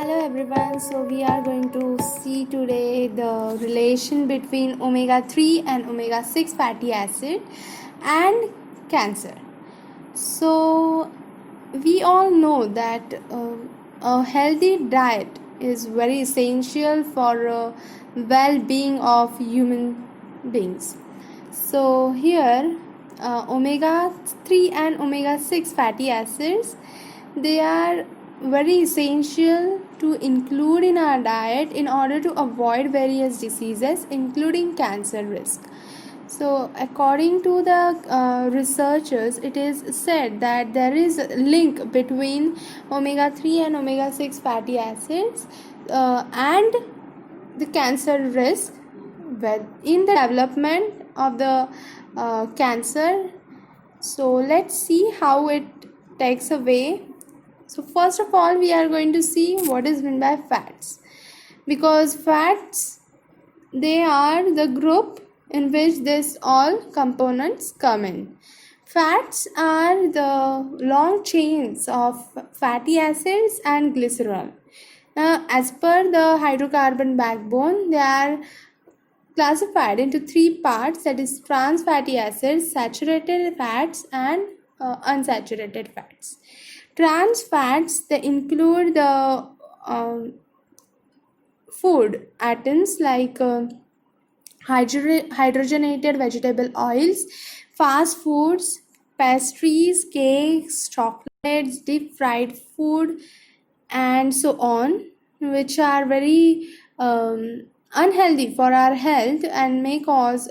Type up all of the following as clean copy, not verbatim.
Hello everyone, so we are going to see today the relation between omega-3 and omega-6 fatty acid and cancer. So we all know that a healthy diet is very essential for well-being of human beings. So here omega-3 and omega-6 fatty acids, they are very essential to include in our diet in order to avoid various diseases including cancer risk. So according to the researchers, it is said that there is a link between omega-3 and omega-6 fatty acids and the cancer risk in the development of the cancer. So let's see how it takes away. So first of all, we are going to see what is meant by fats, because fats, they are the group in which this all components come in. Fats are the long chains of fatty acids and glycerol. Now, as per the hydrocarbon backbone, they are classified into three parts, that is trans fatty acids, saturated fats and unsaturated fats. Trans fats, they include the food items like hydrogenated vegetable oils, fast foods, pastries, cakes, chocolates, deep fried food, and so on, which are very unhealthy for our health and may causes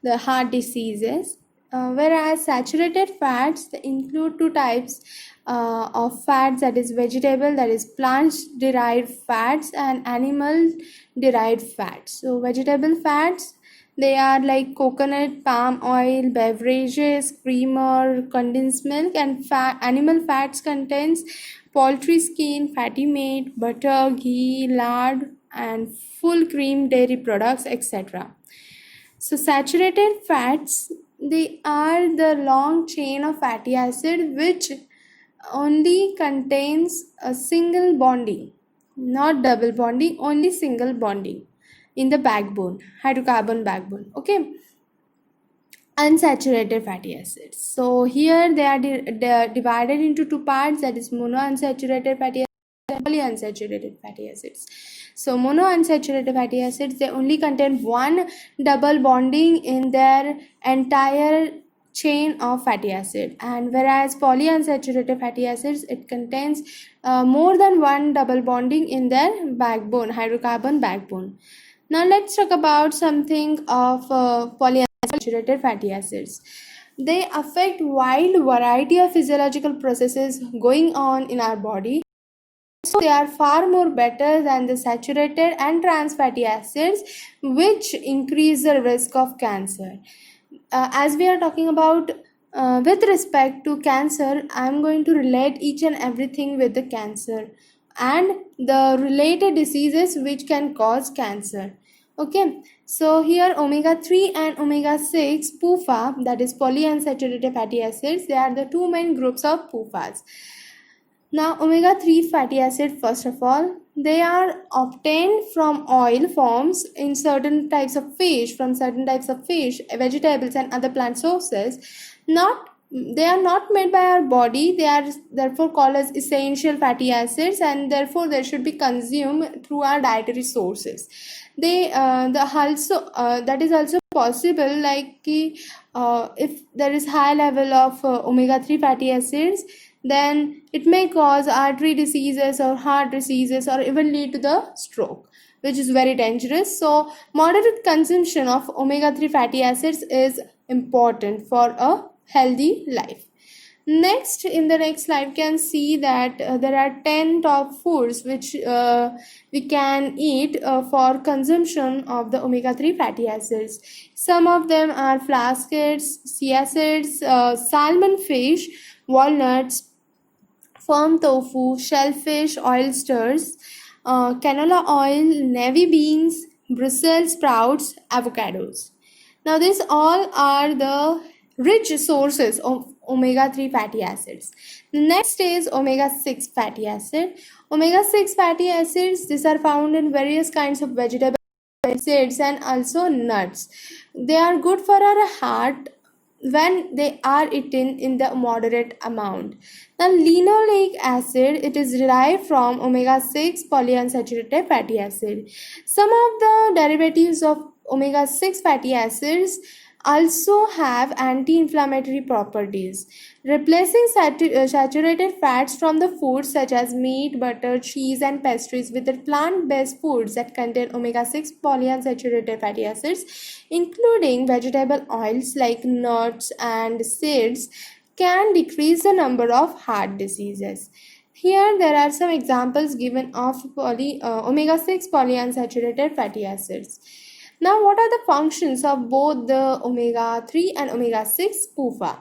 the heart diseases. Whereas saturated fats, they include two types of fats, that is vegetable, that is plant derived fats, and animal derived fats. So vegetable fats, they are like coconut, palm oil, beverages, creamer, condensed milk, and animal fats contains poultry skin, fatty meat, butter, ghee, lard, and full cream dairy products, etc. So saturated fats, they are the long chain of fatty acid which only contains a single bonding, not double bonding, only single bonding in the backbone, hydrocarbon backbone. Okay. Unsaturated fatty acids, so here they are divided into two parts, that is monounsaturated fatty acids and polyunsaturated fatty acids. So monounsaturated fatty acids, they only contain one double bonding in their entire chain of fatty acid, and whereas polyunsaturated fatty acids, it contains more than one double bonding in their backbone, hydrocarbon backbone. Now let's talk about something of polyunsaturated fatty acids. They affect wide variety of physiological processes going on in our body. So they are far more better than the saturated and trans fatty acids, which increase the risk of cancer. As we are talking about with respect to cancer, I am going to relate each and everything with the cancer and the related diseases which can cause cancer. Okay, so here omega-3 and omega-6 PUFA, that is polyunsaturated fatty acids, they are the two main groups of PUFAs. Now omega-3 fatty acid, first of all, they are obtained from oil forms in certain types of fish, vegetables and other plant sources. They are not made by our body, they are therefore called as essential fatty acids, and therefore they should be consumed through our dietary sources. That is also possible, like if there is high level of omega-3 fatty acids, then it may cause artery diseases or heart diseases or even lead to the stroke, which is very dangerous. So moderate consumption of omega-3 fatty acids is important for a healthy life. Next, in the next slide, can see that there are 10 top foods which we can eat for consumption of the omega-3 fatty acids. Some of them are flaxseeds, chia seeds, salmon fish, walnuts, firm tofu, shellfish, oysters, canola oil, navy beans, Brussels sprouts, avocados. Now these all are the rich sources of omega-3 fatty acids. The next is omega-6 fatty acid. Omega-6 fatty acids, these are found in various kinds of vegetable seeds and also nuts. They are good for our heart when they are eaten in the moderate amount. Now, linoleic acid, it is derived from omega-6 polyunsaturated fatty acid. Some of the derivatives of omega-6 fatty acids also have anti-inflammatory properties. Replacing saturated fats from the foods such as meat, butter, cheese and pastries with the plant-based foods that contain omega-6 polyunsaturated fatty acids, including vegetable oils like nuts and seeds, can decrease the number of heart diseases. Here there are some examples given of omega-6 polyunsaturated fatty acids. Now, what are the functions of both the omega-3 and omega-6 PUFA?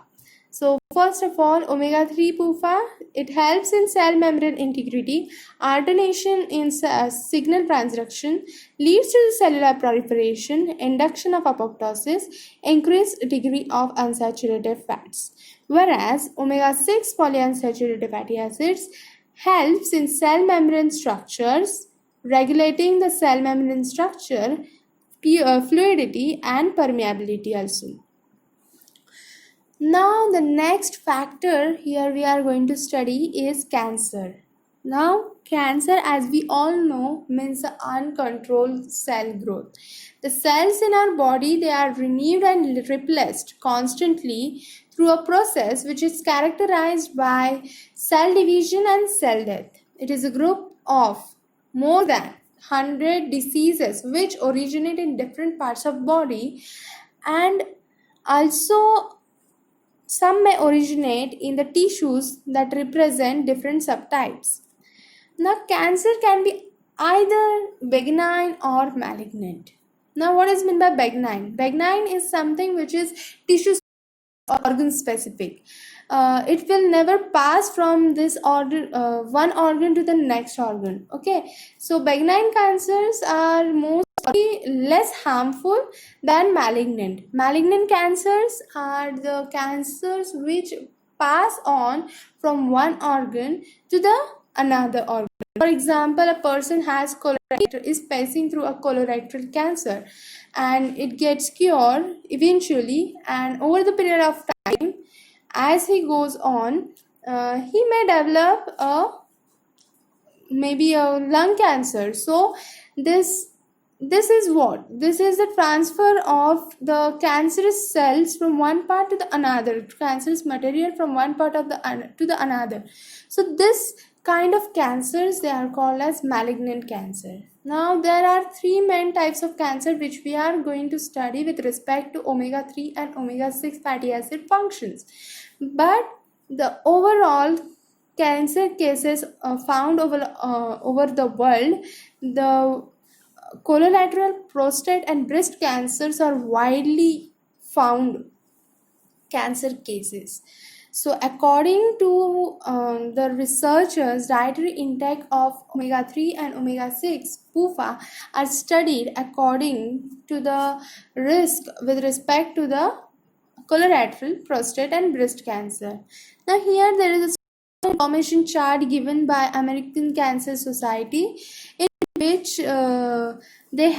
So, first of all, omega-3 PUFA, it helps in cell membrane integrity, alternation in signal transduction, leads to the cellular proliferation, induction of apoptosis, increased degree of unsaturated fats. Whereas, omega-6 polyunsaturated fatty acids helps in cell membrane structures, regulating the cell membrane structure, fluidity and permeability also. Now the next factor here we are going to study is cancer. Now cancer, as we all know, means the uncontrolled cell growth. The cells in our body, they are renewed and replaced constantly through a process which is characterized by cell division and cell death. It is a group of more than 100 diseases which originate in different parts of body, and also some may originate in the tissues that represent different subtypes. Now cancer can be either benign or malignant. Now what is meant by benign? Benign is something which is tissue organ specific. It will never pass from this organ, one organ to the next organ. Okay, so benign cancers are mostly less harmful than malignant. Malignant cancers are the cancers which pass on from one organ to the another organ. For example, a person has is passing through a colorectal cancer and it gets cured eventually, and over the period of time as he goes on, he may develop maybe a lung cancer. So this is what? This is the transfer of the cancerous cells from one part to the another, cancerous material from one part of the to the another. So this kind of cancers, they are called as malignant cancer. Now there are three main types of cancer which we are going to study with respect to omega-3 and omega-6 fatty acid functions. But the overall cancer cases found over the world, the colorectal, prostate and breast cancers are widely found cancer cases. So according to the researchers, dietary intake of omega-3 and omega-6 PUFA are studied according to the risk with respect to the colorectal, prostate and breast cancer. Now here there is a information chart given by American Cancer Society, in which they have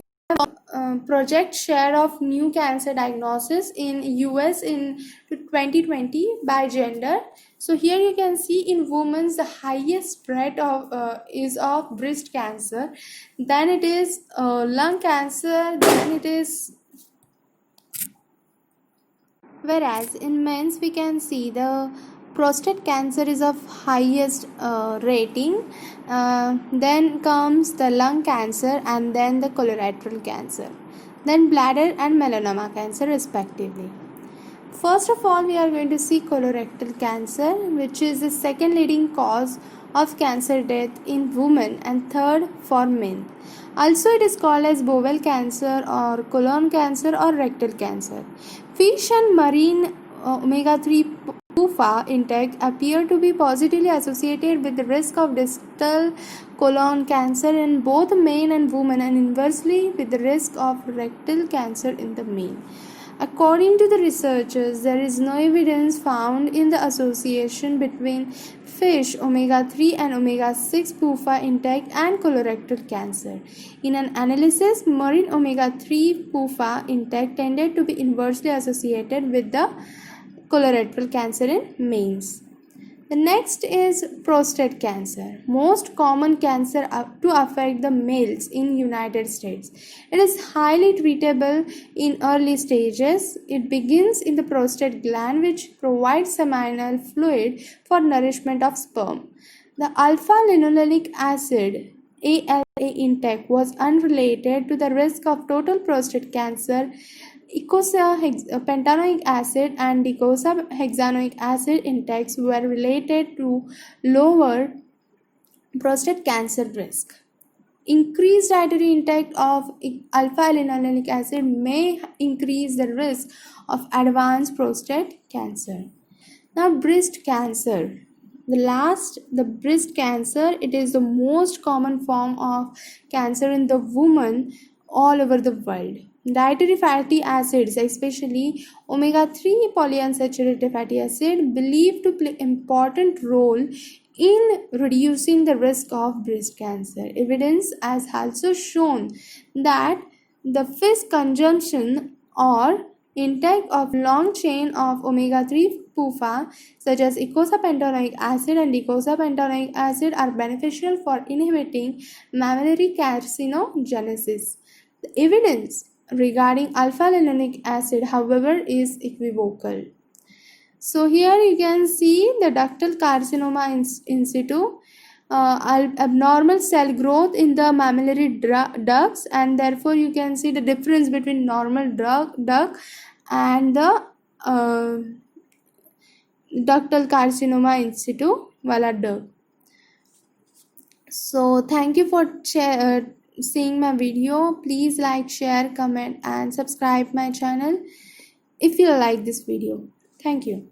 project share of new cancer diagnosis in US in 2020 by gender. So here you can see in women the highest rate of is of breast cancer, then it is lung cancer, then it is, whereas in men's we can see the prostate cancer is of highest rating, then comes the lung cancer and then the colorectal cancer, then bladder and melanoma cancer respectively. First of all, we are going to see colorectal cancer, which is the second leading cause of cancer death in women and third for men. Also, it is called as bowel cancer or colon cancer or rectal cancer. Fish and marine omega-3 PUFA intake appear to be positively associated with the risk of distal colon cancer in both men and women, and inversely with the risk of rectal cancer in the male. According to the researchers, there is no evidence found in the association between fish omega-3 and omega-6 PUFA intake and colorectal cancer. In an analysis, marine omega-3 PUFA intake tended to be inversely associated with the colorectal cancer in males. The next is prostate cancer, most common cancer to affect the males in United States. It is highly treatable in early stages. It begins in the prostate gland, which provides seminal fluid for nourishment of sperm. The alpha-linolenic acid ALA intake was unrelated to the risk of total prostate cancer. Eicosapentaenoic acid and docosahexaenoic acid intakes were related to lower prostate cancer risk. Increased dietary intake of alpha-linolenic acid may increase the risk of advanced prostate cancer. Now, breast cancer. The breast cancer, it is the most common form of cancer in the woman all over the world. Dietary fatty acids, especially omega-3 polyunsaturated fatty acid, believed to play important role in reducing the risk of breast cancer. Evidence has also shown that the fish consumption or intake of long chain of omega-3 PUFA such as eicosapentaenoic acid and docosahexaenoic acid are beneficial for inhibiting mammillary carcinogenesis. The evidence regarding alpha-linolenic acid, however, is equivocal. So here you can see the ductal carcinoma in situ, abnormal cell growth in the mammillary ducts, and therefore you can see the difference between normal duct and the ductal carcinoma in situ wala duct. So thank you for seeing my video. Please like, share, comment and subscribe my channel if you like this video. Thank you.